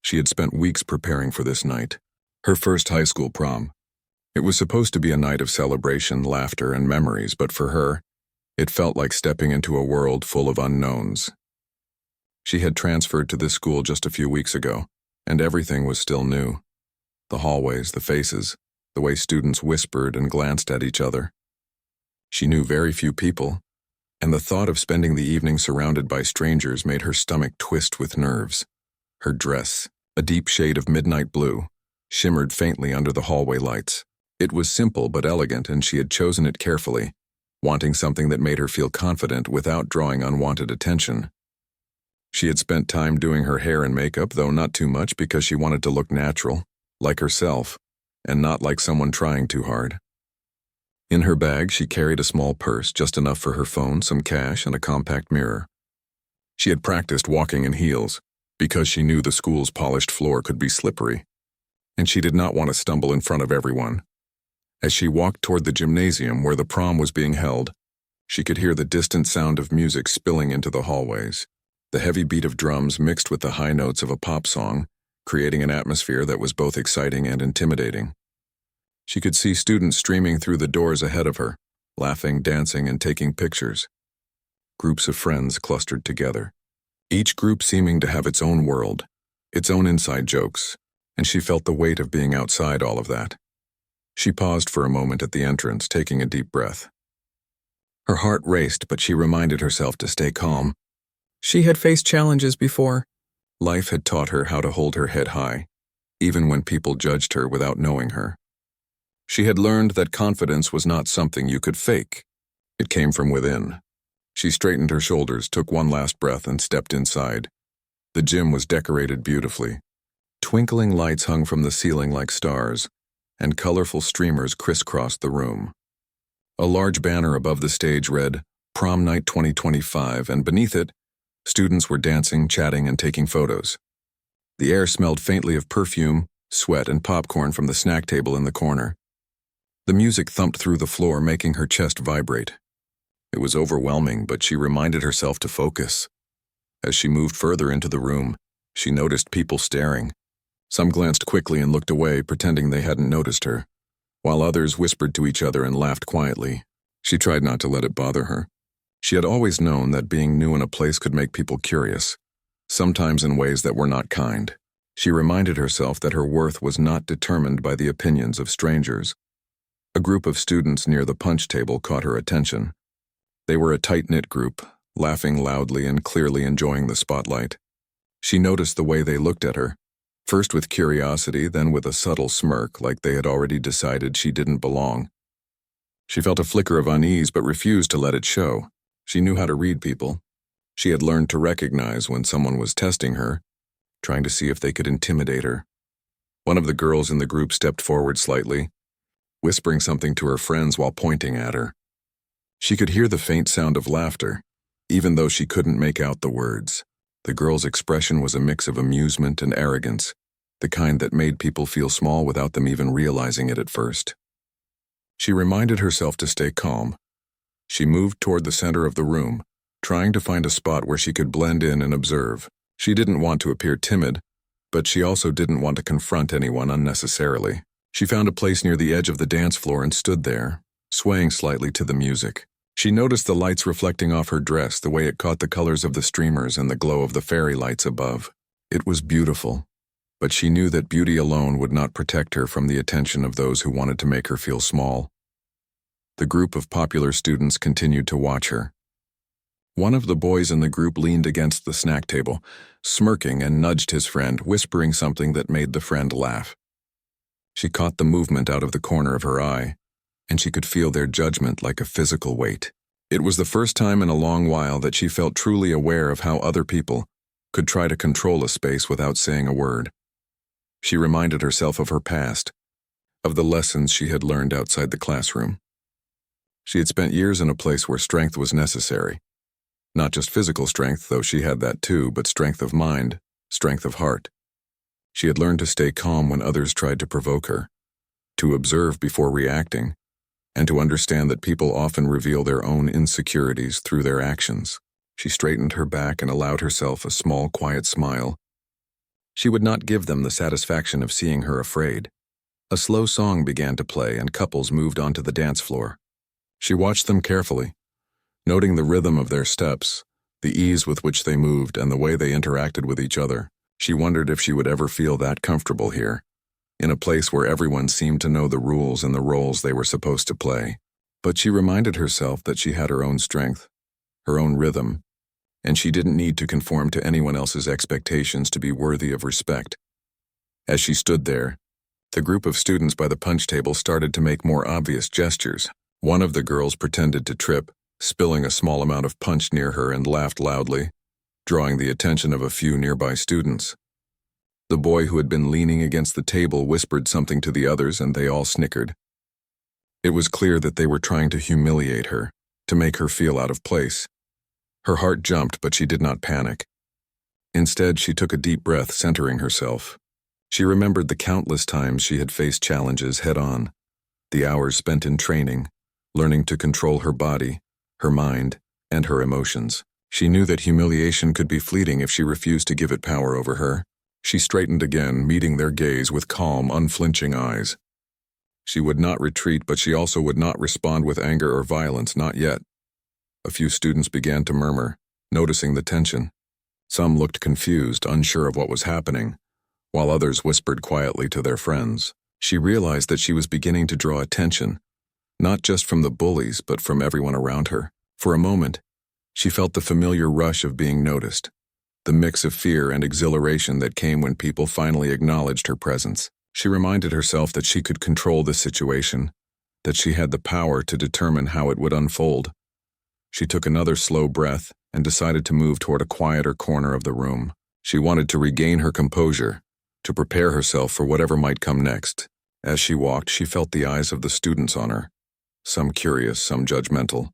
She had spent weeks preparing for this night, her first high school prom. It was supposed to be a night of celebration, laughter, and memories, but for her, it felt like stepping into a world full of unknowns. She had transferred to this school just a few weeks ago, and everything was still new. The hallways, the faces, the way students whispered and glanced at each other. She knew very few people, and the thought of spending the evening surrounded by strangers made her stomach twist with nerves. Her dress, a deep shade of midnight blue, shimmered faintly under the hallway lights. It was simple but elegant, and she had chosen it carefully, wanting something that made her feel confident without drawing unwanted attention. She had spent time doing her hair and makeup, though not too much, because she wanted to look natural, like herself, and not like someone trying too hard. In her bag, she carried a small purse, just enough for her phone, some cash, and a compact mirror. She had practiced walking in heels, because she knew the school's polished floor could be slippery, and she did not want to stumble in front of everyone. As she walked toward the gymnasium where the prom was being held, she could hear the distant sound of music spilling into the hallways, the heavy beat of drums mixed with the high notes of a pop song, creating an atmosphere that was both exciting and intimidating. She could see students streaming through the doors ahead of her, laughing, dancing, and taking pictures. Groups of friends clustered together, each group seeming to have its own world, its own inside jokes, and she felt the weight of being outside all of that. She paused for a moment at the entrance, taking a deep breath. Her heart raced, but she reminded herself to stay calm. She had faced challenges before. Life had taught her how to hold her head high, even when people judged her without knowing her. She had learned that confidence was not something you could fake. It came from within. She straightened her shoulders, took one last breath, and stepped inside. The gym was decorated beautifully. Twinkling lights hung from the ceiling like stars, and colorful streamers crisscrossed the room. A large banner above the stage read, "Prom Night 2025, and beneath it, students were dancing, chatting, and taking photos. The air smelled faintly of perfume, sweat, and popcorn from the snack table in the corner. The music thumped through the floor, making her chest vibrate. It was overwhelming, but she reminded herself to focus. As she moved further into the room, she noticed people staring. Some glanced quickly and looked away, pretending they hadn't noticed her, while others whispered to each other and laughed quietly. She tried not to let it bother her. She had always known that being new in a place could make people curious, sometimes in ways that were not kind. She reminded herself that her worth was not determined by the opinions of strangers. A group of students near the punch table caught her attention. They were a tight-knit group, laughing loudly and clearly enjoying the spotlight. She noticed the way they looked at her, first with curiosity, then with a subtle smirk, like they had already decided she didn't belong. She felt a flicker of unease but refused to let it show. She knew how to read people. She had learned to recognize when someone was testing her, trying to see if they could intimidate her. One of the girls in the group stepped forward slightly, whispering something to her friends while pointing at her. She could hear the faint sound of laughter, even though she couldn't make out the words. The girl's expression was a mix of amusement and arrogance, the kind that made people feel small without them even realizing it at first. She reminded herself to stay calm. She moved toward the center of the room, trying to find a spot where she could blend in and observe. She didn't want to appear timid, but she also didn't want to confront anyone unnecessarily. She found a place near the edge of the dance floor and stood there, swaying slightly to the music. She noticed the lights reflecting off her dress, the way it caught the colors of the streamers and the glow of the fairy lights above. It was beautiful, but she knew that beauty alone would not protect her from the attention of those who wanted to make her feel small. The group of popular students continued to watch her. One of the boys in the group leaned against the snack table, smirking, and nudged his friend, whispering something that made the friend laugh. She caught the movement out of the corner of her eye, and she could feel their judgment like a physical weight. It was the first time in a long while that she felt truly aware of how other people could try to control a space without saying a word. She reminded herself of her past, of the lessons she had learned outside the classroom. She had spent years in a place where strength was necessary. Not just physical strength, though she had that too, but strength of mind, strength of heart. She had learned to stay calm when others tried to provoke her, to observe before reacting, and to understand that people often reveal their own insecurities through their actions. She straightened her back and allowed herself a small, quiet smile. She would not give them the satisfaction of seeing her afraid. A slow song began to play and couples moved onto the dance floor. She watched them carefully, noting the rhythm of their steps, the ease with which they moved, and the way they interacted with each other. She wondered if she would ever feel that comfortable here, in a place where everyone seemed to know the rules and the roles they were supposed to play. But she reminded herself that she had her own strength, her own rhythm, and she didn't need to conform to anyone else's expectations to be worthy of respect. As she stood there, the group of students by the punch table started to make more obvious gestures. One of the girls pretended to trip, spilling a small amount of punch near her, and laughed loudly, drawing the attention of a few nearby students. The boy who had been leaning against the table whispered something to the others, and they all snickered. It was clear that they were trying to humiliate her, to make her feel out of place. Her heart jumped, but she did not panic. Instead, she took a deep breath, centering herself. She remembered the countless times she had faced challenges head-on, the hours spent in training, learning to control her body, her mind, and her emotions. She knew that humiliation could be fleeting if she refused to give it power over her. She straightened again, meeting their gaze with calm, unflinching eyes. She would not retreat, but she also would not respond with anger or violence, not yet. A few students began to murmur, noticing the tension. Some looked confused, unsure of what was happening, while others whispered quietly to their friends. She realized that she was beginning to draw attention, not just from the bullies, but from everyone around her. For a moment, she felt the familiar rush of being noticed, the mix of fear and exhilaration that came when people finally acknowledged her presence. She reminded herself that she could control this situation, that she had the power to determine how it would unfold. She took another slow breath and decided to move toward a quieter corner of the room. She wanted to regain her composure, to prepare herself for whatever might come next. As she walked, she felt the eyes of the students on her, some curious, some judgmental.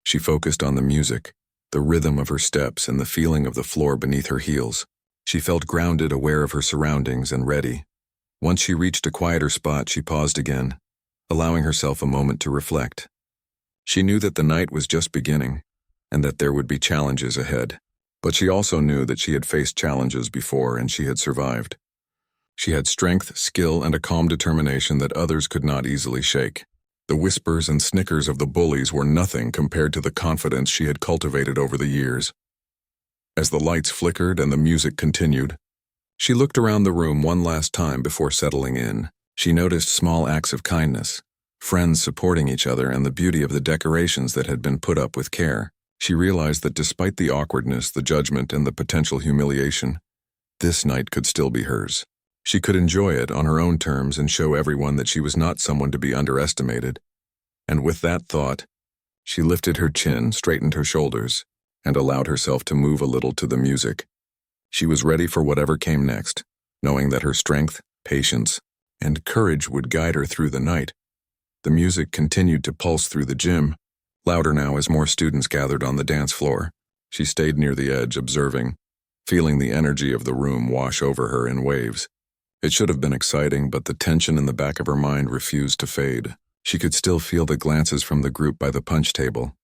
She focused on the music, the rhythm of her steps, and the feeling of the floor beneath her heels. She felt grounded, aware of her surroundings, and ready. Once she reached a quieter spot, she paused again, allowing herself a moment to reflect. She knew that the night was just beginning, and that there would be challenges ahead. But she also knew that she had faced challenges before and she had survived. She had strength, skill, and a calm determination that others could not easily shake. The whispers and snickers of the bullies were nothing compared to the confidence she had cultivated over the years. As the lights flickered and the music continued, she looked around the room one last time before settling in. She noticed small acts of kindness, friends supporting each other, and the beauty of the decorations that had been put up with care. She realized that despite the awkwardness, the judgment, and the potential humiliation, this night could still be hers. She could enjoy it on her own terms and show everyone that she was not someone to be underestimated. And with that thought, she lifted her chin, straightened her shoulders, and allowed herself to move a little to the music. She was ready for whatever came next, knowing that her strength, patience, and courage would guide her through the night. The music continued to pulse through the gym, louder now as more students gathered on the dance floor. She stayed near the edge, observing, feeling the energy of the room wash over her in waves. It should have been exciting, but the tension in the back of her mind refused to fade. She could still feel the glances from the group by the punch table,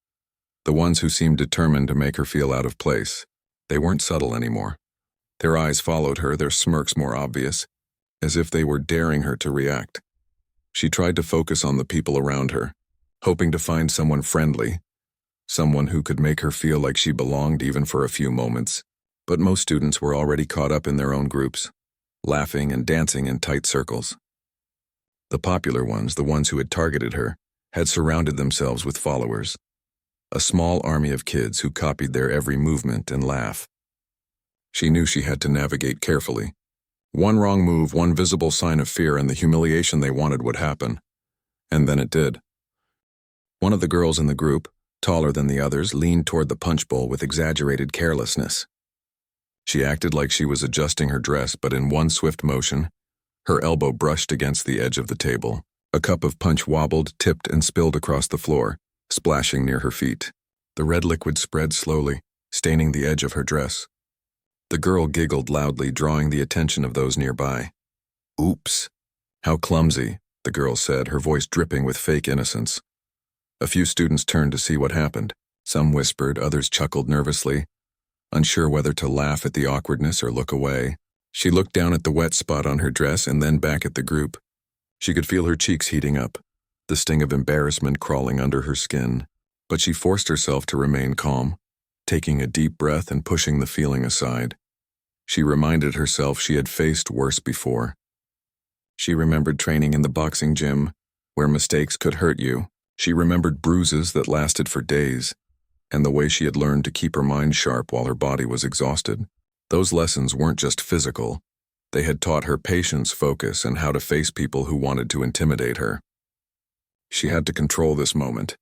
the ones who seemed determined to make her feel out of place. They weren't subtle anymore. Their eyes followed her, their smirks more obvious, as if they were daring her to react. She tried to focus on the people around her, hoping to find someone friendly, someone who could make her feel like she belonged even for a few moments. But most students were already caught up in their own groups, laughing and dancing in tight circles. The popular ones, the ones who had targeted her, had surrounded themselves with followers, a small army of kids who copied their every movement and laugh. She knew she had to navigate carefully. One wrong move, one visible sign of fear, and the humiliation they wanted would happen. And then it did. One of the girls in the group, taller than the others, leaned toward the punch bowl with exaggerated carelessness. She acted like she was adjusting her dress, but in one swift motion, her elbow brushed against the edge of the table. A cup of punch wobbled, tipped, and spilled across the floor, splashing near her feet. The red liquid spread slowly, staining the edge of her dress. The girl giggled loudly, drawing the attention of those nearby. "Oops. How clumsy," the girl said, her voice dripping with fake innocence. A few students turned to see what happened. Some whispered, others chuckled nervously, unsure whether to laugh at the awkwardness or look away. She looked down at the wet spot on her dress and then back at the group. She could feel her cheeks heating up, the sting of embarrassment crawling under her skin. But she forced herself to remain calm, taking a deep breath and pushing the feeling aside. She reminded herself she had faced worse before. She remembered training in the boxing gym, where mistakes could hurt you. She remembered bruises that lasted for days, and the way she had learned to keep her mind sharp while her body was exhausted. Those lessons weren't just physical. They had taught her patience, focus, and how to face people who wanted to intimidate her. She had to control this moment,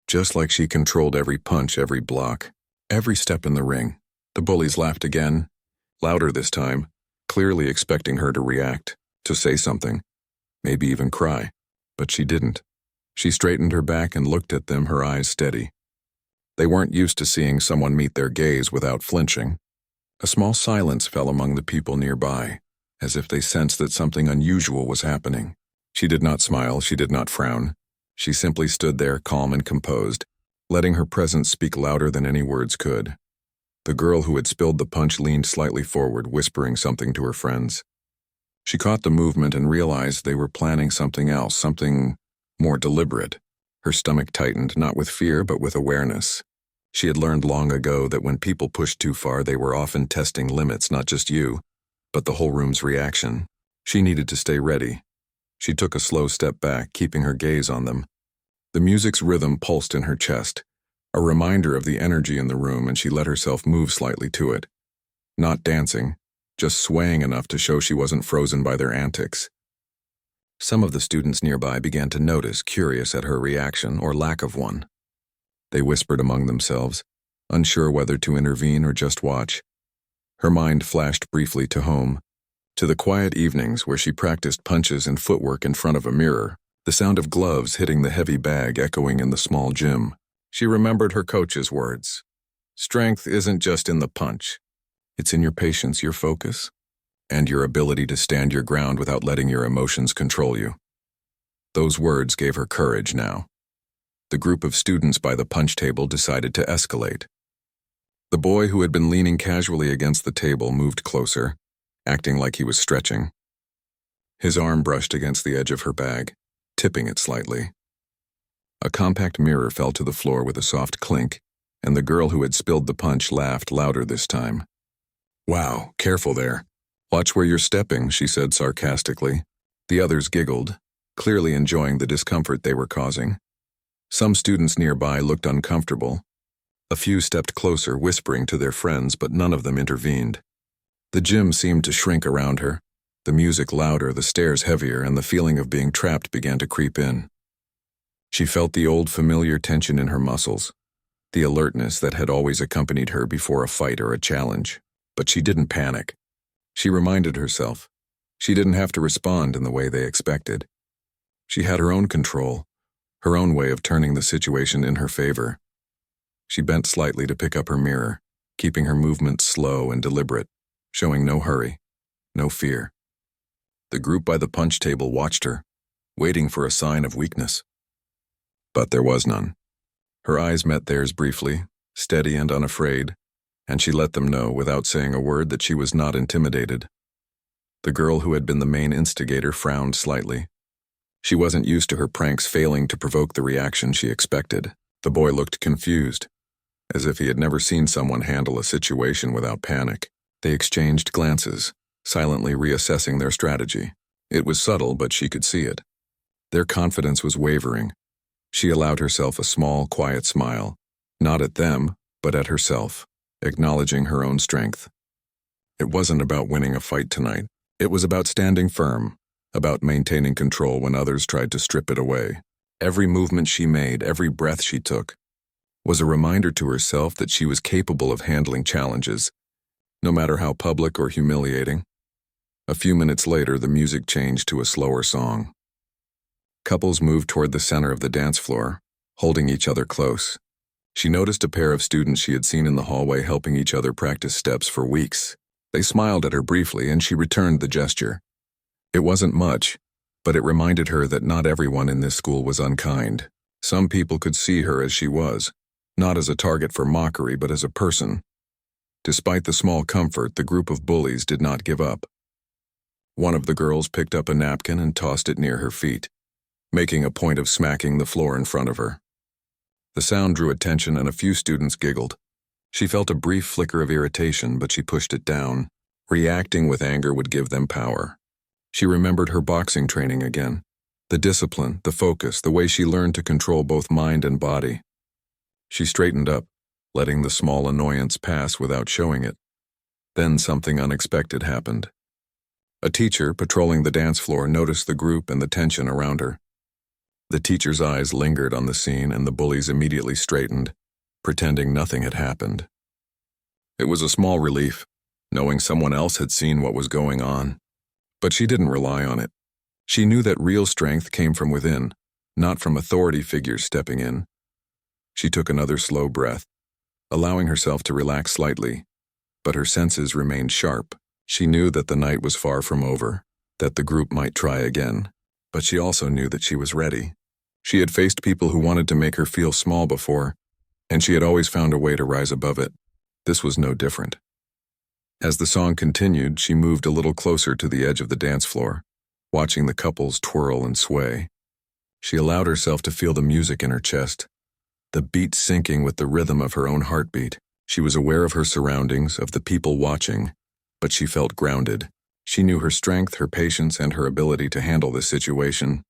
just like she controlled every punch, every block, every step in the ring. The bullies laughed again, louder this time, clearly expecting her to react, to say something, maybe even cry. But she didn't. She straightened her back and looked at them, her eyes steady. They weren't used to seeing someone meet their gaze without flinching. A small silence fell among the people nearby, as if they sensed that something unusual was happening. She did not smile, she did not frown. She simply stood there, calm and composed, letting her presence speak louder than any words could. The girl who had spilled the punch leaned slightly forward, whispering something to her friends. She caught the movement and realized they were planning something else, something more deliberate. Her stomach tightened, not with fear, but with awareness. She had learned long ago that when people pushed too far, they were often testing limits, not just you, but the whole room's reaction. She needed to stay ready. She took a slow step back, keeping her gaze on them. The music's rhythm pulsed in her chest, a reminder of the energy in the room, and she let herself move slightly to it. Not dancing, just swaying enough to show she wasn't frozen by their antics. Some of the students nearby began to notice, curious at her reaction or lack of one. They whispered among themselves, unsure whether to intervene or just watch. Her mind flashed briefly to home, to the quiet evenings where she practiced punches and footwork in front of a mirror, the sound of gloves hitting the heavy bag echoing in the small gym. She remembered her coach's words. Strength isn't just in the punch. It's in your patience, your focus, and your ability to stand your ground without letting your emotions control you. Those words gave her courage now. The group of students by the punch table decided to escalate. The boy who had been leaning casually against the table moved closer, acting like he was stretching. His arm brushed against the edge of her bag, tipping it slightly. A compact mirror fell to the floor with a soft clink, and the girl who had spilled the punch laughed louder this time. "Wow, careful there. Watch where you're stepping," she said sarcastically. The others giggled, clearly enjoying the discomfort they were causing. Some students nearby looked uncomfortable. A few stepped closer, whispering to their friends, but none of them intervened. The gym seemed to shrink around her, the music louder, the stares heavier, and the feeling of being trapped began to creep in. She felt the old familiar tension in her muscles, the alertness that had always accompanied her before a fight or a challenge. But she didn't panic. She reminded herself she didn't have to respond in the way they expected. She had her own control, her own way of turning the situation in her favor. She bent slightly to pick up her mirror, keeping her movements slow and deliberate, showing no hurry, no fear. The group by the punch table watched her, waiting for a sign of weakness. But there was none. Her eyes met theirs briefly, steady and unafraid, and she let them know without saying a word that she was not intimidated. The girl who had been the main instigator frowned slightly. She wasn't used to her pranks failing to provoke the reaction she expected. The boy looked confused, as if he had never seen someone handle a situation without panic. They exchanged glances, silently reassessing their strategy. It was subtle, but she could see it. Their confidence was wavering. She allowed herself a small, quiet smile, not at them, but at herself, acknowledging her own strength. It wasn't about winning a fight tonight. It was about standing firm, about maintaining control when others tried to strip it away. Every movement she made, every breath she took, was a reminder to herself that she was capable of handling challenges, no matter how public or humiliating. A few minutes later, the music changed to a slower song. Couples moved toward the center of the dance floor, holding each other close. She noticed a pair of students she had seen in the hallway helping each other practice steps for weeks. They smiled at her briefly, and she returned the gesture. It wasn't much, but it reminded her that not everyone in this school was unkind. Some people could see her as she was, not as a target for mockery, but as a person. Despite the small comfort, the group of bullies did not give up. One of the girls picked up a napkin and tossed it near her feet, making a point of smacking the floor in front of her. The sound drew attention and a few students giggled. She felt a brief flicker of irritation, but she pushed it down. Reacting with anger would give them power. She remembered her boxing training again. The discipline, the focus, the way she learned to control both mind and body. She straightened up, letting the small annoyance pass without showing it. Then something unexpected happened. A teacher patrolling the dance floor noticed the group and the tension around her. The teacher's eyes lingered on the scene and the bullies immediately straightened, pretending nothing had happened. It was a small relief, knowing someone else had seen what was going on. But she didn't rely on it. She knew that real strength came from within, not from authority figures stepping in. She took another slow breath, allowing herself to relax slightly, but her senses remained sharp. She knew that the night was far from over, that the group might try again, but she also knew that she was ready. She had faced people who wanted to make her feel small before, and she had always found a way to rise above it. This was no different. As the song continued, she moved a little closer to the edge of the dance floor, watching the couples twirl and sway. She allowed herself to feel the music in her chest, the beat syncing with the rhythm of her own heartbeat. She was aware of her surroundings, of the people watching, but she felt grounded. She knew her strength, her patience, and her ability to handle this situation.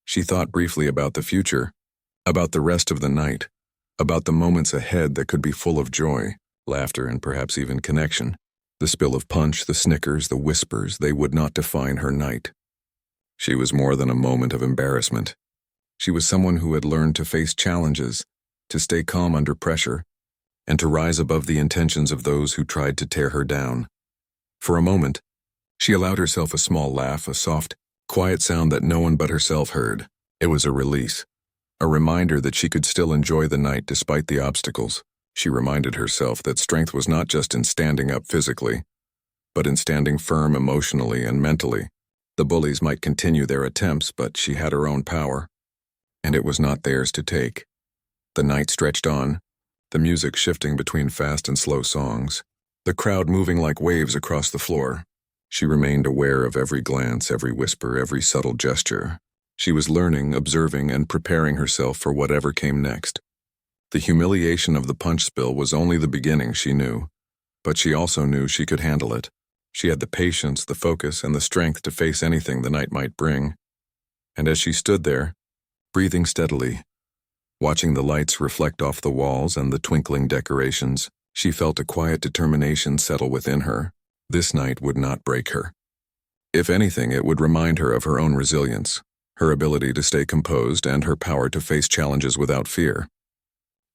She thought briefly about the future, about the rest of the night, about the moments ahead that could be full of joy, laughter, and perhaps even connection. The spill of punch, the snickers, the whispers, they would not define her night. She was more than a moment of embarrassment. She was someone who had learned to face challenges, to stay calm under pressure, and to rise above the intentions of those who tried to tear her down. For a moment, she allowed herself a small laugh, a soft, quiet sound that no one but herself heard. It was a release, a reminder that she could still enjoy the night despite the obstacles. She reminded herself that strength was not just in standing up physically, but in standing firm emotionally and mentally. The bullies might continue their attempts, but she had her own power, and it was not theirs to take. The night stretched on, the music shifting between fast and slow songs, the crowd moving like waves across the floor. She remained aware of every glance, every whisper, every subtle gesture. She was learning, observing, and preparing herself for whatever came next. The humiliation of the punch spill was only the beginning, she knew, but she also knew she could handle it. She had the patience, the focus, and the strength to face anything the night might bring. And as she stood there, breathing steadily, watching the lights reflect off the walls and the twinkling decorations, she felt a quiet determination settle within her. This night would not break her. If anything, it would remind her of her own resilience, her ability to stay composed, and her power to face challenges without fear.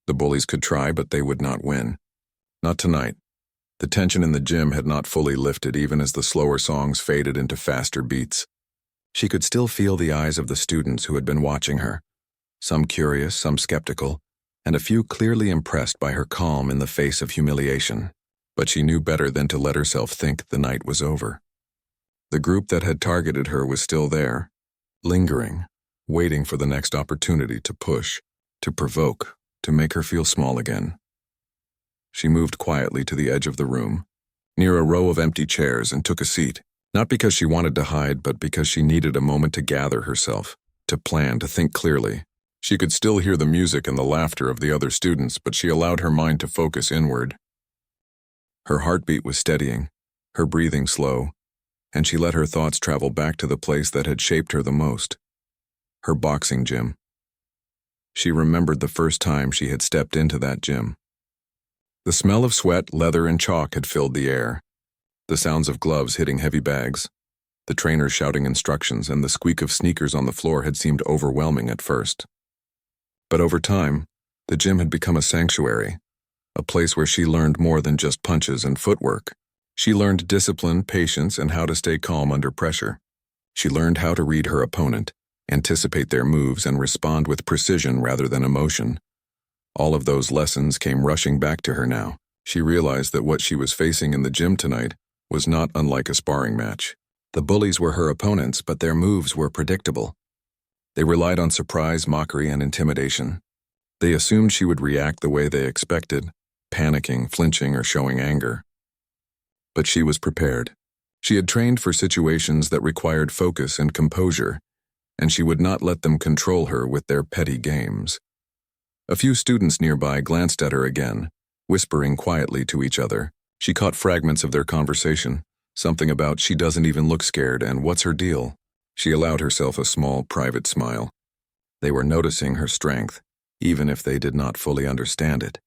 The bullies could try, but they would not win. Not tonight. The tension in the gym had not fully lifted even as the slower songs faded into faster beats. She could still feel the eyes of the students who had been watching her, some curious, some skeptical, and a few clearly impressed by her calm in the face of humiliation. But she knew better than to let herself think the night was over. The group that had targeted her was still there, lingering, waiting for the next opportunity to push, to provoke, to make her feel small again. She moved quietly to the edge of the room, near a row of empty chairs, and took a seat, not because she wanted to hide, but because she needed a moment to gather herself, to plan, to think clearly. She could still hear the music and the laughter of the other students, but she allowed her mind to focus inward. Her heartbeat was steadying, her breathing slow, and she let her thoughts travel back to the place that had shaped her the most, her boxing gym. She remembered the first time she had stepped into that gym. The smell of sweat, leather, and chalk had filled the air, the sounds of gloves hitting heavy bags, the trainers shouting instructions, and the squeak of sneakers on the floor had seemed overwhelming at first. But over time, the gym had become a sanctuary, a place where she learned more than just punches and footwork. She learned discipline, patience, and how to stay calm under pressure. She learned how to read her opponent, anticipate their moves, and respond with precision rather than emotion. All of those lessons came rushing back to her now. She realized that what she was facing in the gym tonight was not unlike a sparring match. The bullies were her opponents, but their moves were predictable. They relied on surprise, mockery, and intimidation. They assumed she would react the way they expected, panicking, flinching, or showing anger. But she was prepared. She had trained for situations that required focus and composure, and she would not let them control her with their petty games. A few students nearby glanced at her again, whispering quietly to each other. She caught fragments of their conversation, something about "she doesn't even look scared" and "what's her deal?" She allowed herself a small, private smile. They were noticing her strength, even if they did not fully understand it.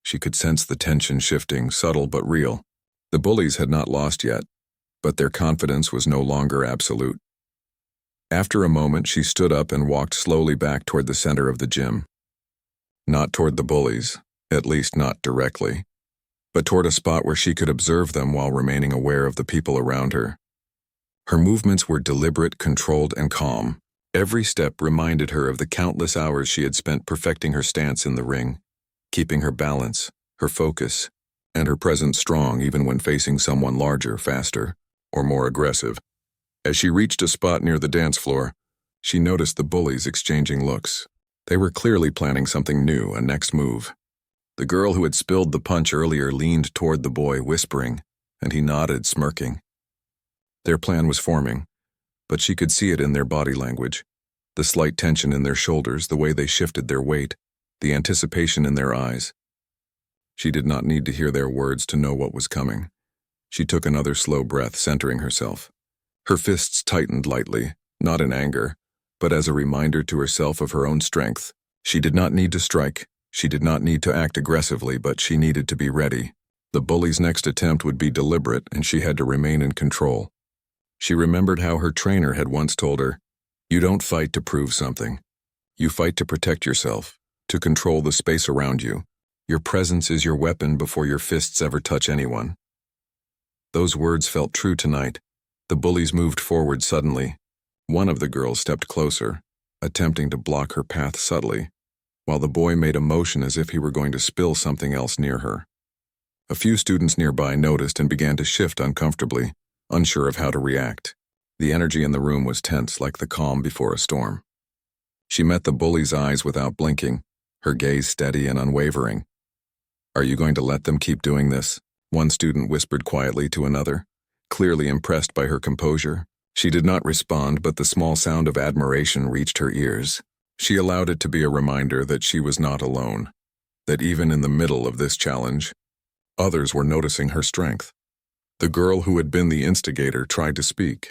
She could sense the tension shifting, subtle but real. The bullies had not lost yet, but their confidence was no longer absolute. After a moment, she stood up and walked slowly back toward the center of the gym. Not toward the bullies, at least not directly, but toward a spot where she could observe them while remaining aware of the people around her. Her movements were deliberate, controlled, and calm. Every step reminded her of the countless hours she had spent perfecting her stance in the ring, keeping her balance, her focus, and her presence strong even when facing someone larger, faster, or more aggressive. As she reached a spot near the dance floor, she noticed the bullies exchanging looks. They were clearly planning something new, a next move. The girl who had spilled the punch earlier leaned toward the boy, whispering, and he nodded, smirking. Their plan was forming, but she could see it in their body language, the slight tension in their shoulders, the way they shifted their weight, the anticipation in their eyes. She did not need to hear their words to know what was coming. She took another slow breath, centering herself. Her fists tightened lightly, not in anger, but as a reminder to herself of her own strength. She did not need to strike. She did not need to act aggressively, but she needed to be ready. The bully's next attempt would be deliberate, and she had to remain in control. She remembered how her trainer had once told her, "You don't fight to prove something. You fight to protect yourself, to control the space around you. Your presence is your weapon before your fists ever touch anyone." Those words felt true tonight. The bullies moved forward suddenly. One of the girls stepped closer, attempting to block her path subtly, while the boy made a motion as if he were going to spill something else near her. A few students nearby noticed and began to shift uncomfortably, unsure of how to react. The energy in the room was tense, like the calm before a storm. She met the bully's eyes without blinking, her gaze steady and unwavering. "Are you going to let them keep doing this?" one student whispered quietly to another, clearly impressed by her composure. She did not respond, but the small sound of admiration reached her ears. She allowed it to be a reminder that she was not alone, that even in the middle of this challenge, others were noticing her strength. The girl who had been the instigator tried to speak,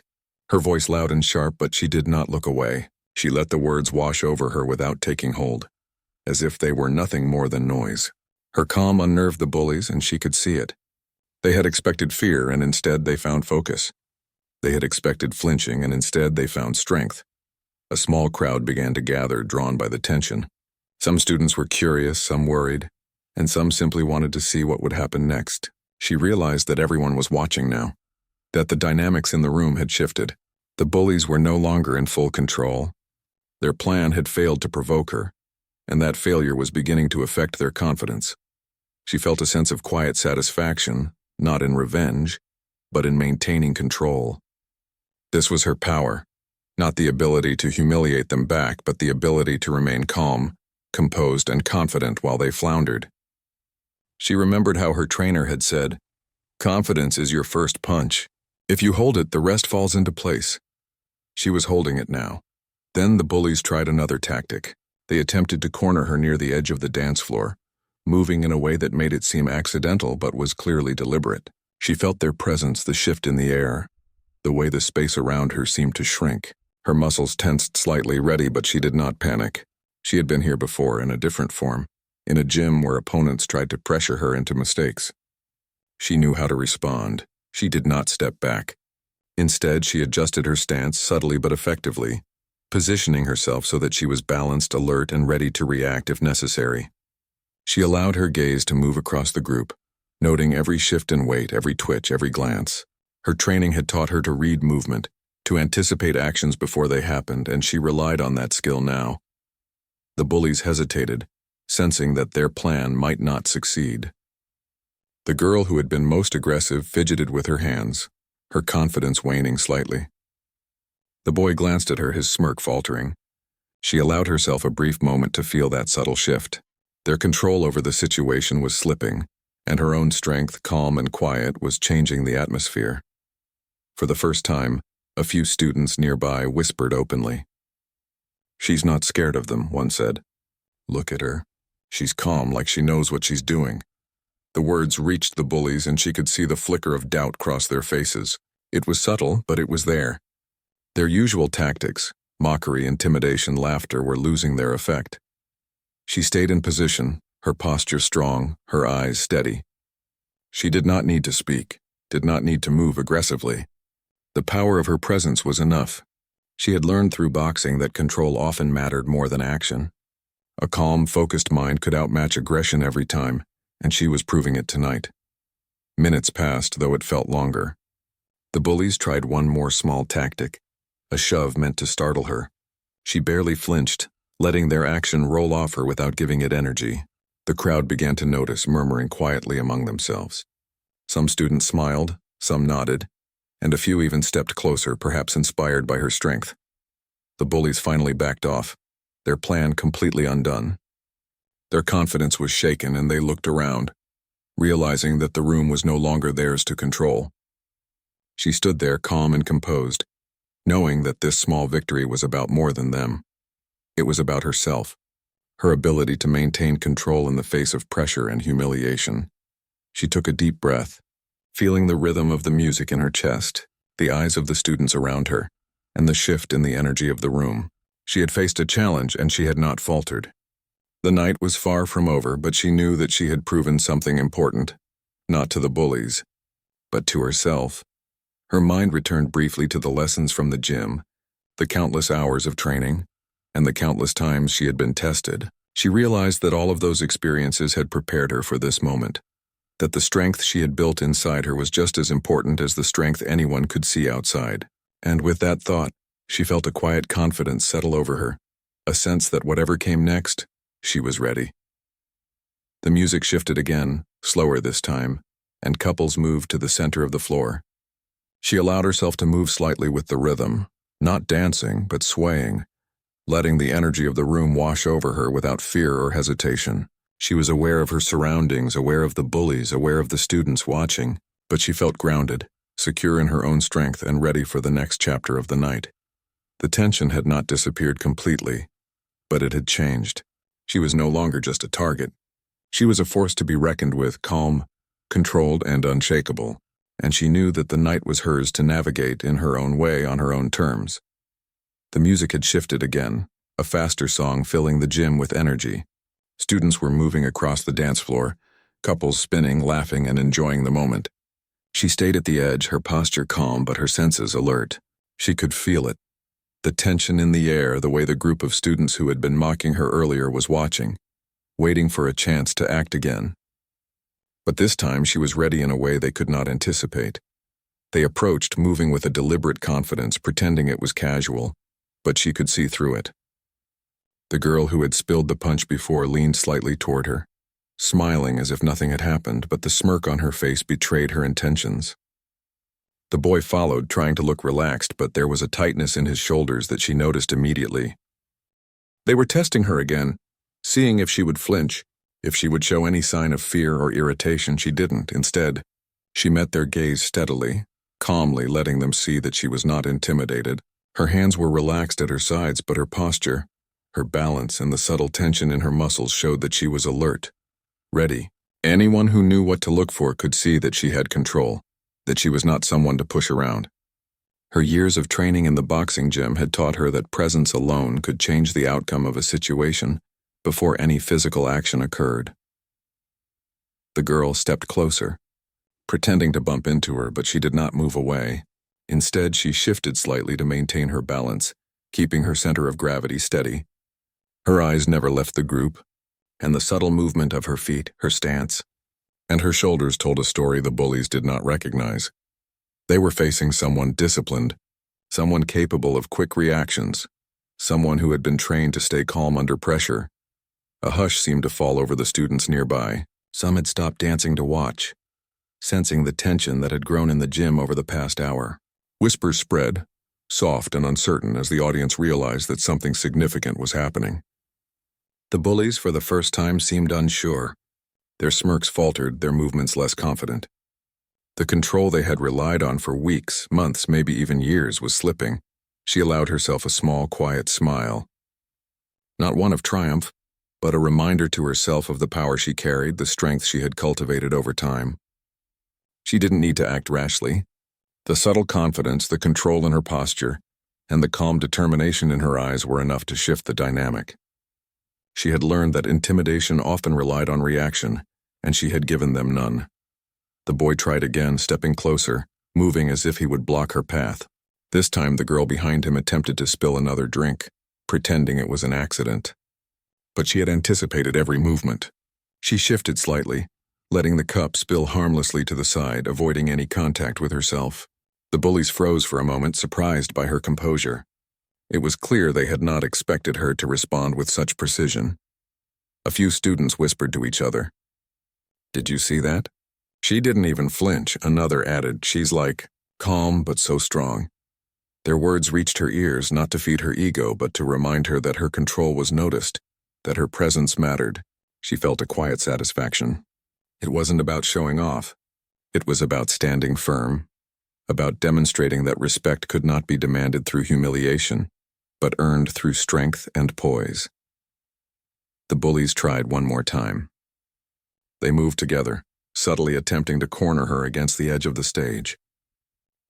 her voice loud and sharp, but she did not look away. She let the words wash over her without taking hold, as if they were nothing more than noise. Her calm unnerved the bullies, and she could see it. They had expected fear, and instead they found focus. They had expected flinching, and instead they found strength. A small crowd began to gather, drawn by the tension. Some students were curious, some worried, and some simply wanted to see what would happen next. She realized that everyone was watching now, that the dynamics in the room had shifted. The bullies were no longer in full control. Their plan had failed to provoke her, and that failure was beginning to affect their confidence. She felt a sense of quiet satisfaction, not in revenge, but in maintaining control. This was her power, not the ability to humiliate them back, but the ability to remain calm, composed, and confident while they floundered. She remembered how her trainer had said, "Confidence is your first punch. If you hold it, the rest falls into place." She was holding it now. Then the bullies tried another tactic. They attempted to corner her near the edge of the dance floor, moving in a way that made it seem accidental but was clearly deliberate. She felt their presence, the shift in the air, the way the space around her seemed to shrink. Her muscles tensed slightly, ready, but she did not panic. She had been here before, in a different form, in a gym where opponents tried to pressure her into mistakes. She knew how to respond. She did not step back. Instead, she adjusted her stance subtly but effectively, positioning herself so that she was balanced, alert, and ready to react if necessary. She allowed her gaze to move across the group, noting every shift in weight, every twitch, every glance. Her training had taught her to read movement, to anticipate actions before they happened, and she relied on that skill now. The bullies hesitated, sensing that their plan might not succeed. The girl who had been most aggressive fidgeted with her hands, her confidence waning slightly. The boy glanced at her, his smirk faltering. She allowed herself a brief moment to feel that subtle shift. Their control over the situation was slipping, and her own strength, calm and quiet, was changing the atmosphere. For the first time, a few students nearby whispered openly. "She's not scared of them," one said. "Look at her. She's calm, like she knows what she's doing." The words reached the bullies, and she could see the flicker of doubt cross their faces. It was subtle, but it was there. Their usual tactics, mockery, intimidation, laughter, were losing their effect. She stayed in position, her posture strong, her eyes steady. She did not need to speak, did not need to move aggressively. The power of her presence was enough. She had learned through boxing that control often mattered more than action. A calm, focused mind could outmatch aggression every time, and she was proving it tonight. Minutes passed, though it felt longer. The bullies tried one more small tactic, a shove meant to startle her. She barely flinched, letting their action roll off her without giving it energy. The crowd began to notice, murmuring quietly among themselves. Some students smiled, some nodded, and a few even stepped closer, perhaps inspired by her strength. The bullies finally backed off, their plan completely undone. Their confidence was shaken, and they looked around, realizing that the room was no longer theirs to control. She stood there calm and composed, knowing that this small victory was about more than them. It was about herself, her ability to maintain control in the face of pressure and humiliation. She took a deep breath, feeling the rhythm of the music in her chest, the eyes of the students around her, and the shift in the energy of the room. She had faced a challenge, and she had not faltered. The night was far from over, but she knew that she had proven something important, not to the bullies, but to herself. Her mind returned briefly to the lessons from the gym, the countless hours of training, and the countless times she had been tested. She realized that all of those experiences had prepared her for this moment, that the strength she had built inside her was just as important as the strength anyone could see outside. And with that thought, she felt a quiet confidence settle over her, a sense that whatever came next, she was ready. The music shifted again, slower this time, and couples moved to the center of the floor. She allowed herself to move slightly with the rhythm, not dancing, but swaying, letting the energy of the room wash over her without fear or hesitation. She was aware of her surroundings, aware of the bullies, aware of the students watching, but she felt grounded, secure in her own strength, and ready for the next chapter of the night. The tension had not disappeared completely, but it had changed. She was no longer just a target. She was a force to be reckoned with, calm, controlled, and unshakable, and she knew that the night was hers to navigate in her own way on her own terms. The music had shifted again, a faster song filling the gym with energy. Students were moving across the dance floor, couples spinning, laughing, and enjoying the moment. She stayed at the edge, her posture calm but her senses alert. She could feel it. The tension in the air, the way the group of students who had been mocking her earlier was watching, waiting for a chance to act again. But this time she was ready in a way they could not anticipate. They approached, moving with a deliberate confidence, pretending it was casual, but she could see through it. The girl who had spilled the punch before leaned slightly toward her, smiling as if nothing had happened, but the smirk on her face betrayed her intentions. The boy followed, trying to look relaxed, but there was a tightness in his shoulders that she noticed immediately. They were testing her again, seeing if she would flinch, if she would show any sign of fear or irritation. She didn't. Instead, she met their gaze steadily, calmly, letting them see that she was not intimidated. Her hands were relaxed at her sides, but her posture, her balance, and the subtle tension in her muscles showed that she was alert, ready. Anyone who knew what to look for could see that she had control, that she was not someone to push around. Her years of training in the boxing gym had taught her that presence alone could change the outcome of a situation before any physical action occurred. The girl stepped closer, pretending to bump into her, but she did not move away. Instead, she shifted slightly to maintain her balance, keeping her center of gravity steady. Her eyes never left the group, and the subtle movement of her feet, her stance, and her shoulders told a story the bullies did not recognize. They were facing someone disciplined, someone capable of quick reactions, someone who had been trained to stay calm under pressure. A hush seemed to fall over the students nearby. Some had stopped dancing to watch, sensing the tension that had grown in the gym over the past hour. Whispers spread, soft and uncertain, as the audience realized that something significant was happening. The bullies, for the first time, seemed unsure. Their smirks faltered, their movements less confident. The control they had relied on for weeks, months, maybe even years was slipping. She allowed herself a small, quiet smile. Not one of triumph, but a reminder to herself of the power she carried, the strength she had cultivated over time. She didn't need to act rashly. The subtle confidence, the control in her posture, and the calm determination in her eyes were enough to shift the dynamic. She had learned that intimidation often relied on reaction, and she had given them none. The boy tried again, stepping closer, moving as if he would block her path. This time the girl behind him attempted to spill another drink, pretending it was an accident. But she had anticipated every movement. She shifted slightly, letting the cup spill harmlessly to the side, avoiding any contact with herself. The bullies froze for a moment, surprised by her composure. It was clear they had not expected her to respond with such precision. A few students whispered to each other. "Did you see that?" "She didn't even flinch," another added. "She's like, calm but so strong." Their words reached her ears, not to feed her ego, but to remind her that her control was noticed, that her presence mattered. She felt a quiet satisfaction. It wasn't about showing off. It was about standing firm, about demonstrating that respect could not be demanded through humiliation, but earned through strength and poise. The bullies tried one more time. They moved together, subtly attempting to corner her against the edge of the stage.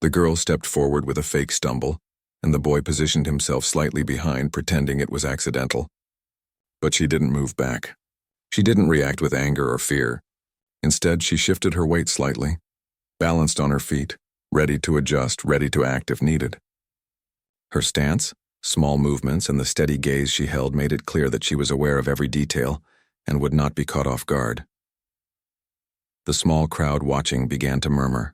The girl stepped forward with a fake stumble, and the boy positioned himself slightly behind, pretending it was accidental. But she didn't move back. She didn't react with anger or fear. Instead, she shifted her weight slightly, balanced on her feet, ready to adjust, ready to act if needed. Her stance, small movements, and the steady gaze she held made it clear that she was aware of every detail and would not be caught off guard. The small crowd watching began to murmur.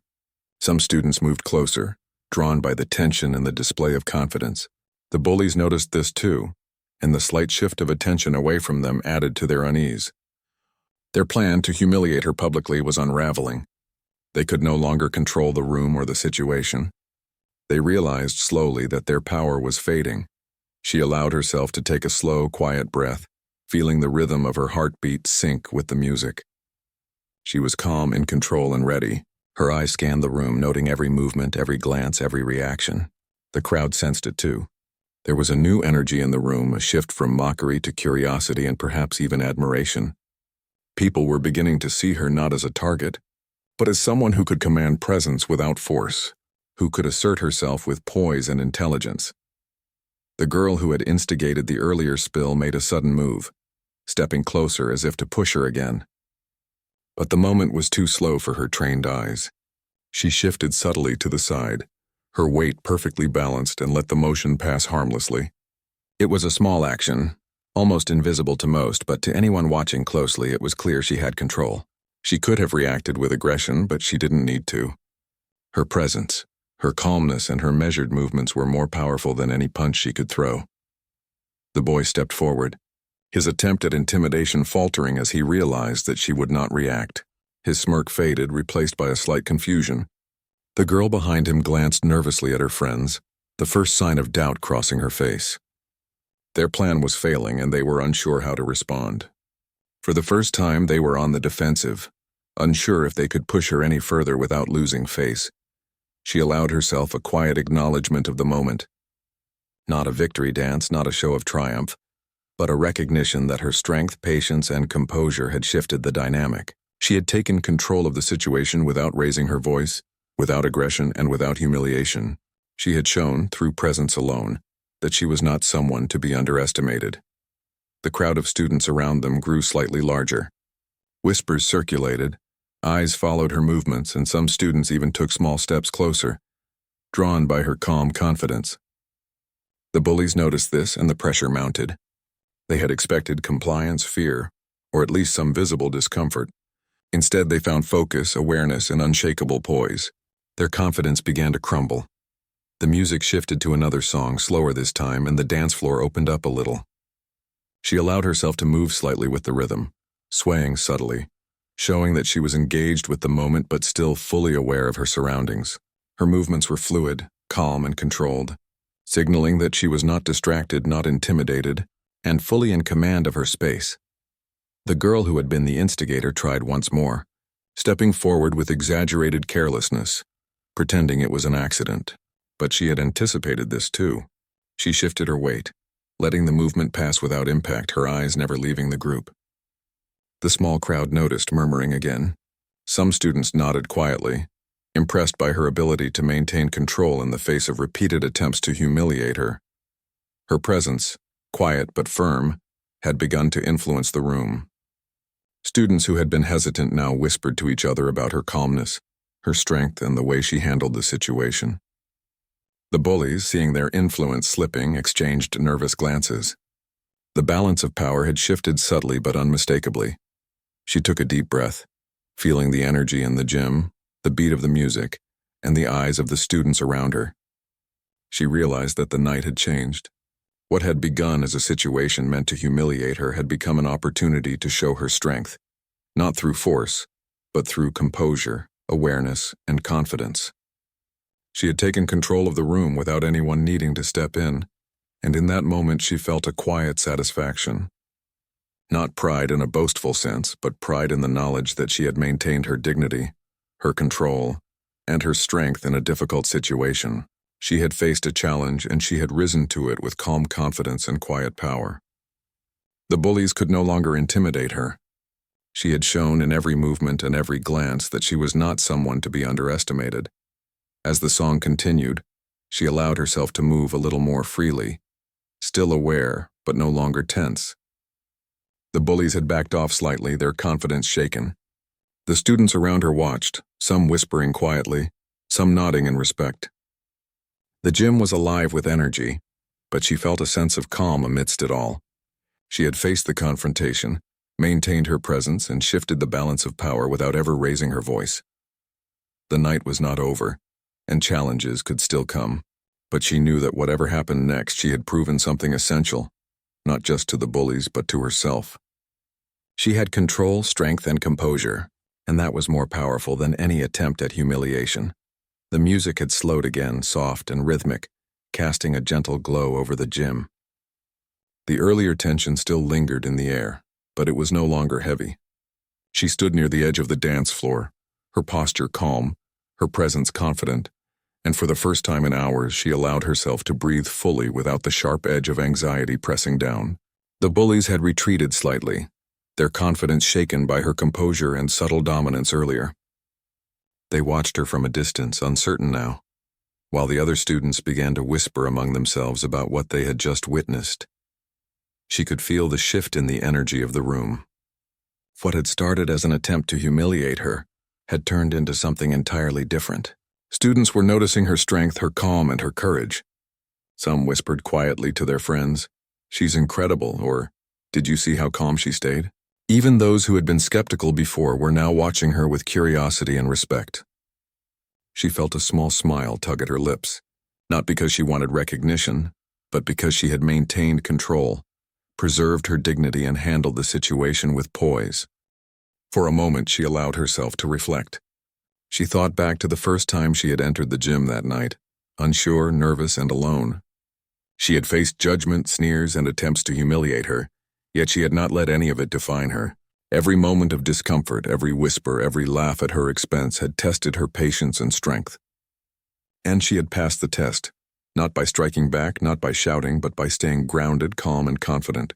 Some students moved closer, drawn by the tension and the display of confidence. The bullies noticed this too, and the slight shift of attention away from them added to their unease. Their plan to humiliate her publicly was unraveling. They could no longer control the room or the situation. They realized slowly that their power was fading. She allowed herself to take a slow, quiet breath, feeling the rhythm of her heartbeat sync with the music. She was calm, in control, and ready. Her eyes scanned the room, noting every movement, every glance, every reaction. The crowd sensed it too. There was a new energy in the room, a shift from mockery to curiosity and perhaps even admiration. People were beginning to see her not as a target, but as someone who could command presence without force, who could assert herself with poise and intelligence. The girl who had instigated the earlier spill made a sudden move, stepping closer as if to push her again. But the moment was too slow for her trained eyes. She shifted subtly to the side, her weight perfectly balanced, and let the motion pass harmlessly. It was a small action, almost invisible to most, but to anyone watching closely it was clear she had control. She could have reacted with aggression, but she didn't need to. Her presence, her calmness, and her measured movements were more powerful than any punch she could throw. The boy stepped forward, his attempt at intimidation faltering as he realized that she would not react. His smirk faded, replaced by a slight confusion. The girl behind him glanced nervously at her friends, the first sign of doubt crossing her face. Their plan was failing, and they were unsure how to respond. For the first time, they were on the defensive, unsure if they could push her any further without losing face. She allowed herself a quiet acknowledgement of the moment. Not a victory dance, not a show of triumph, but a recognition that her strength, patience, and composure had shifted the dynamic. She had taken control of the situation without raising her voice, without aggression, and without humiliation. She had shown, through presence alone, that she was not someone to be underestimated. The crowd of students around them grew slightly larger. Whispers circulated, eyes followed her movements, and some students even took small steps closer, drawn by her calm confidence. The bullies noticed this, and the pressure mounted. They had expected compliance, fear, or at least some visible discomfort. Instead, they found focus, awareness, and unshakable poise. Their confidence began to crumble. The music shifted to another song, slower this time, and the dance floor opened up a little. She allowed herself to move slightly with the rhythm, swaying subtly, showing that she was engaged with the moment but still fully aware of her surroundings. Her movements were fluid, calm, and controlled, signaling that she was not distracted, not intimidated, and fully in command of her space. The girl who had been the instigator tried once more, stepping forward with exaggerated carelessness, pretending it was an accident. But she had anticipated this too. She shifted her weight, letting the movement pass without impact, her eyes never leaving the group. The small crowd noticed, murmuring again. Some students nodded quietly, impressed by her ability to maintain control in the face of repeated attempts to humiliate her. Her presence, quiet but firm, had begun to influence the room. Students who had been hesitant now whispered to each other about her calmness, her strength, and the way she handled the situation. The bullies, seeing their influence slipping, exchanged nervous glances. The balance of power had shifted subtly but unmistakably. She took a deep breath, feeling the energy in the gym, the beat of the music, and the eyes of the students around her. She realized that the night had changed. What had begun as a situation meant to humiliate her had become an opportunity to show her strength, not through force, but through composure, awareness, and confidence. She had taken control of the room without anyone needing to step in, and in that moment she felt a quiet satisfaction. Not pride in a boastful sense, but pride in the knowledge that she had maintained her dignity, her control, and her strength in a difficult situation. She had faced a challenge, and she had risen to it with calm confidence and quiet power. The bullies could no longer intimidate her. She had shown in every movement and every glance that she was not someone to be underestimated. As the song continued, she allowed herself to move a little more freely, still aware, but no longer tense. The bullies had backed off slightly, their confidence shaken. The students around her watched, some whispering quietly, some nodding in respect. The gym was alive with energy, but she felt a sense of calm amidst it all. She had faced the confrontation, maintained her presence, and shifted the balance of power without ever raising her voice. The night was not over, and challenges could still come, but she knew that whatever happened next, she had proven something essential, not just to the bullies but to herself. She had control, strength, and composure, and that was more powerful than any attempt at humiliation. The music had slowed again, soft and rhythmic, casting a gentle glow over the gym. The earlier tension still lingered in the air, but it was no longer heavy. She stood near the edge of the dance floor, her posture calm, her presence confident, and for the first time in hours she allowed herself to breathe fully without the sharp edge of anxiety pressing down. The bullies had retreated slightly, their confidence shaken by her composure and subtle dominance earlier. They watched her from a distance, uncertain now, while the other students began to whisper among themselves about what they had just witnessed. She could feel the shift in the energy of the room. What had started as an attempt to humiliate her had turned into something entirely different. Students were noticing her strength, her calm, and her courage. Some whispered quietly to their friends, "She's incredible," or, "Did you see how calm she stayed?" Even those who had been skeptical before were now watching her with curiosity and respect. She felt a small smile tug at her lips, not because she wanted recognition, but because she had maintained control, preserved her dignity, and handled the situation with poise. For a moment, she allowed herself to reflect. She thought back to the first time she had entered the gym that night, unsure, nervous, and alone. She had faced judgment, sneers, and attempts to humiliate her, yet she had not let any of it define her. Every moment of discomfort, every whisper, every laugh at her expense had tested her patience and strength. And she had passed the test, not by striking back, not by shouting, but by staying grounded, calm, and confident.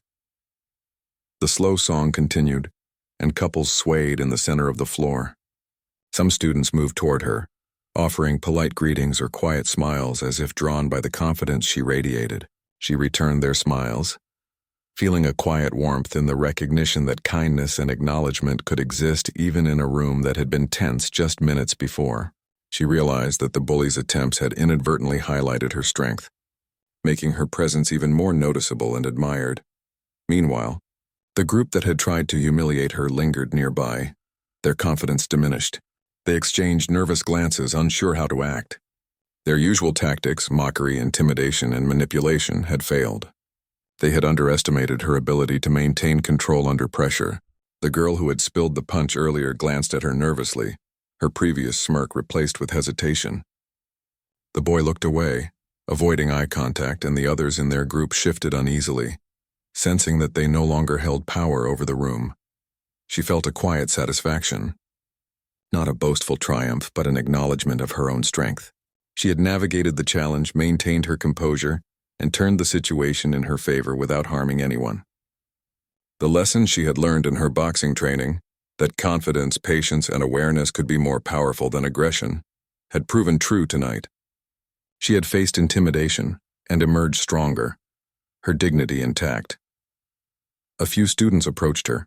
The slow song continued, and couples swayed in the center of the floor. Some students moved toward her, offering polite greetings or quiet smiles as if drawn by the confidence she radiated. She returned their smiles, feeling a quiet warmth in the recognition that kindness and acknowledgement could exist even in a room that had been tense just minutes before. She realized that the bullies' attempts had inadvertently highlighted her strength, making her presence even more noticeable and admired. Meanwhile, the group that had tried to humiliate her lingered nearby, their confidence diminished. They exchanged nervous glances, unsure how to act. Their usual tactics, mockery, intimidation, and manipulation, had failed. They had underestimated her ability to maintain control under pressure. The girl who had spilled the punch earlier glanced at her nervously, her previous smirk replaced with hesitation. The boy looked away, avoiding eye contact, and the others in their group shifted uneasily, sensing that they no longer held power over the room. She felt a quiet satisfaction. not a boastful triumph, but an acknowledgement of her own strength. She had navigated the challenge, maintained her composure, and turned the situation in her favor without harming anyone. The lesson she had learned in her boxing training, that confidence, patience, and awareness could be more powerful than aggression, had proven true tonight. She had faced intimidation and emerged stronger, her dignity intact. A few students approached her,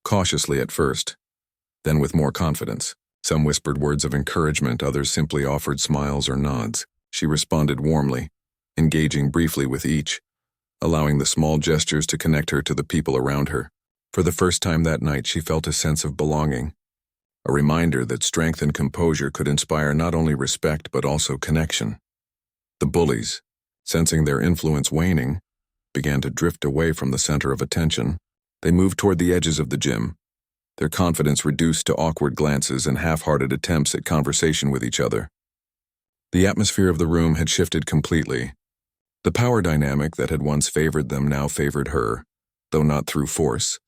cautiously at first, then with more confidence. Some whispered words of encouragement, others simply offered smiles or nods. She responded warmly, engaging briefly with each, allowing the small gestures to connect her to the people around her. For the first time that night, she felt a sense of belonging, a reminder that strength and composure could inspire not only respect but also connection. The bullies, sensing their influence waning, began to drift away from the center of attention. They moved toward the edges of the gym, their confidence reduced to awkward glances and half-hearted attempts at conversation with each other. The atmosphere of the room had shifted completely. The power dynamic that had once favored them now favored her, though not through force,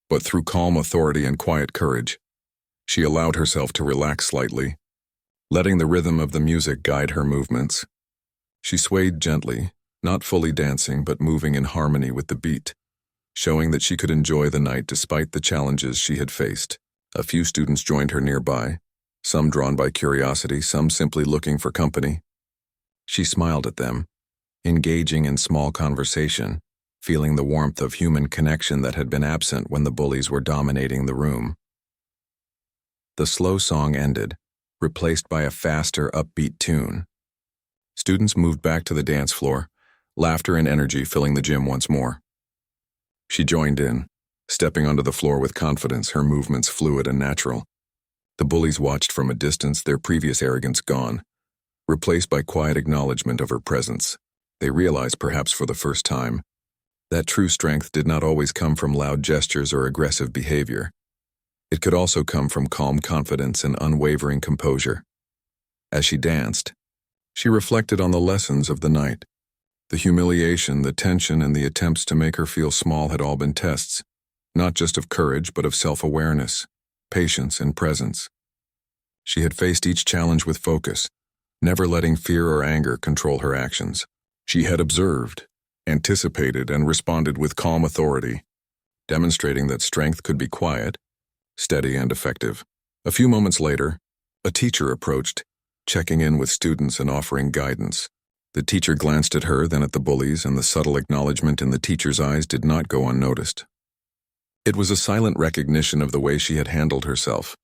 but through calm authority and quiet courage. She allowed herself to relax slightly, letting the rhythm of the music guide her movements. She swayed gently, not fully dancing but moving in harmony with the beat, showing that she could enjoy the night despite the challenges she had faced. A few students joined her nearby, some drawn by curiosity, some simply looking for company. She smiled at them, engaging in small conversation, feeling the warmth of human connection that had been absent when the bullies were dominating the room. The slow song ended, replaced by a faster, upbeat tune. Students moved back to the dance floor, laughter and energy filling the gym once more. She joined in, stepping onto the floor with confidence, her movements fluid and natural. The bullies watched from a distance, their previous arrogance gone, replaced by quiet acknowledgement of her presence. They realized, perhaps for the first time, that true strength did not always come from loud gestures or aggressive behavior. It could also come from calm confidence and unwavering composure. As she danced, she reflected on the lessons of the night. The humiliation, the tension, and the attempts to make her feel small had all been tests, not just of courage but of self-awareness, patience, and presence. She had faced each challenge with focus, never letting fear or anger control her actions. She had observed, anticipated, and responded with calm authority, demonstrating that strength could be quiet, steady, and effective. A few moments later, a teacher approached, checking in with students and offering guidance. The teacher glanced at her, then at the bullies, and the subtle acknowledgement in the teacher's eyes did not go unnoticed. It was a silent recognition of the way she had handled herself,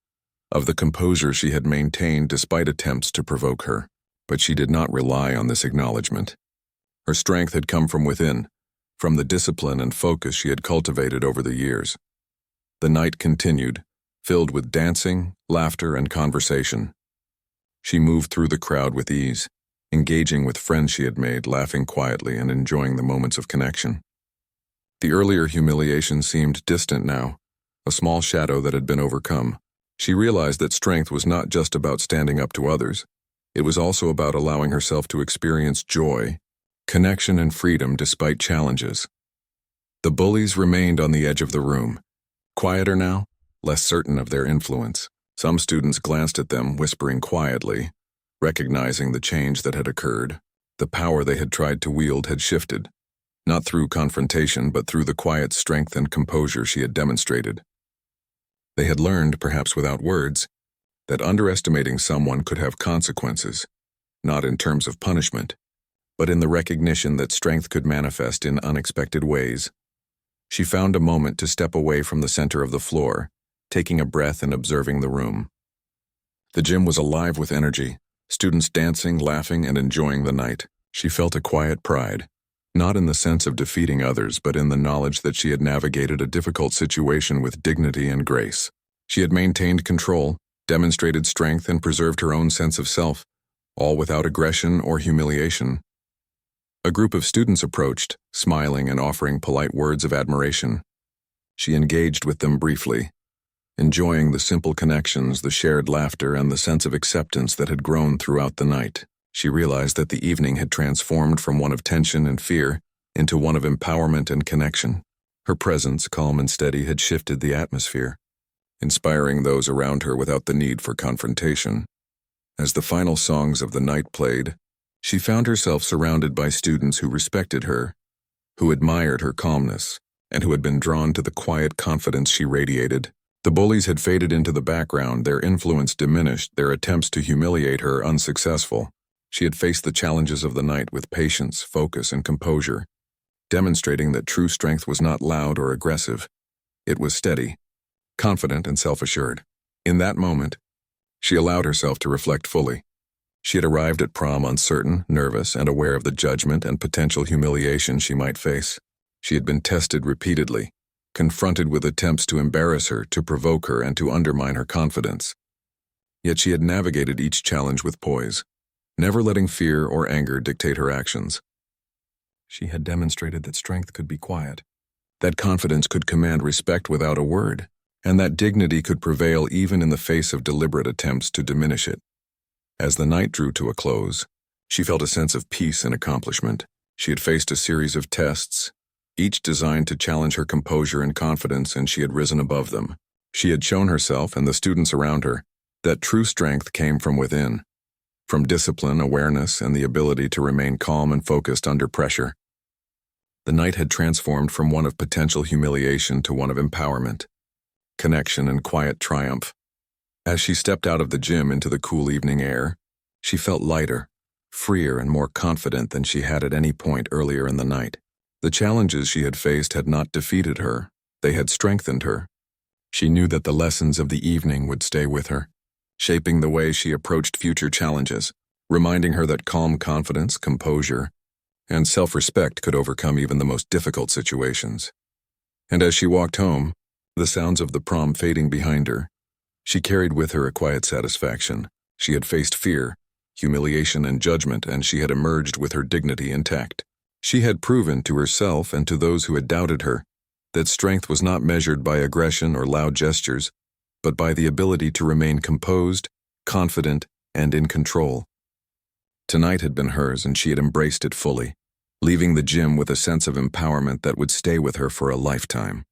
of the composure she had maintained despite attempts to provoke her. But she did not rely on this acknowledgement. Her strength had come from within, from the discipline and focus she had cultivated over the years. The night continued, filled with dancing, laughter, and conversation. She moved through the crowd with ease, engaging with friends she had made, laughing quietly and enjoying the moments of connection. The earlier humiliation seemed distant now, a small shadow that had been overcome. She realized that strength was not just about standing up to others. It was also about allowing herself to experience joy, connection, and freedom despite challenges. The bullies remained on the edge of the room, quieter now, less certain of their influence. Some students glanced at them, whispering quietly, recognizing the change that had occurred. The power they had tried to wield had shifted, not through confrontation but through the quiet strength and composure she had demonstrated. They had learned, perhaps without words, that underestimating someone could have consequences, not in terms of punishment, but in the recognition that strength could manifest in unexpected ways. She found a moment to step away from the center of the floor, taking a breath and observing the room. The gym was alive with energy, students dancing, laughing, and enjoying the night. She felt a quiet pride, not in the sense of defeating others, but in the knowledge that she had navigated a difficult situation with dignity and grace. She had maintained control, demonstrated strength, and preserved her own sense of self, all without aggression or humiliation. A group of students approached, smiling and offering polite words of admiration. She engaged with them briefly, enjoying the simple connections, the shared laughter, and the sense of acceptance that had grown throughout the night. She realized that the evening had transformed from one of tension and fear into one of empowerment and connection. Her presence, calm and steady, had shifted the atmosphere, inspiring those around her without the need for confrontation. As the final songs of the night played, she found herself surrounded by students who respected her, who admired her calmness, and who had been drawn to the quiet confidence she radiated. The bullies had faded into the background, their influence diminished, their attempts to humiliate her unsuccessful. She had faced the challenges of the night with patience, focus, and composure, demonstrating that true strength was not loud or aggressive. It was steady, confident, and self-assured. In that moment, she allowed herself to reflect fully. She had arrived at prom uncertain, nervous, and aware of the judgment and potential humiliation she might face. She had been tested repeatedly, confronted with attempts to embarrass her, to provoke her, and to undermine her confidence. Yet she had navigated each challenge with poise, never letting fear or anger dictate her actions. She had demonstrated that strength could be quiet, that confidence could command respect without a word, and that dignity could prevail even in the face of deliberate attempts to diminish it. As the night drew to a close, she felt a sense of peace and accomplishment. She had faced a series of tests, each designed to challenge her composure and confidence, and she had risen above them. She had shown herself and the students around her that true strength came from within, from discipline, awareness, and the ability to remain calm and focused under pressure. The night had transformed from one of potential humiliation to one of empowerment, connection, and quiet triumph. As she stepped out of the gym into the cool evening air, she felt lighter, freer, and more confident than she had at any point earlier in the night. The challenges she had faced had not defeated her, they had strengthened her. She knew that the lessons of the evening would stay with her, shaping the way she approached future challenges, reminding her that calm confidence, composure, and self-respect could overcome even the most difficult situations. And as she walked home, the sounds of the prom fading behind her, she carried with her a quiet satisfaction. She had faced fear, humiliation, and judgment, and she had emerged with her dignity intact. She had proven to herself and to those who had doubted her that strength was not measured by aggression or loud gestures, but by the ability to remain composed, confident, and in control. Tonight had been hers, and she had embraced it fully, leaving the gym with a sense of empowerment that would stay with her for a lifetime.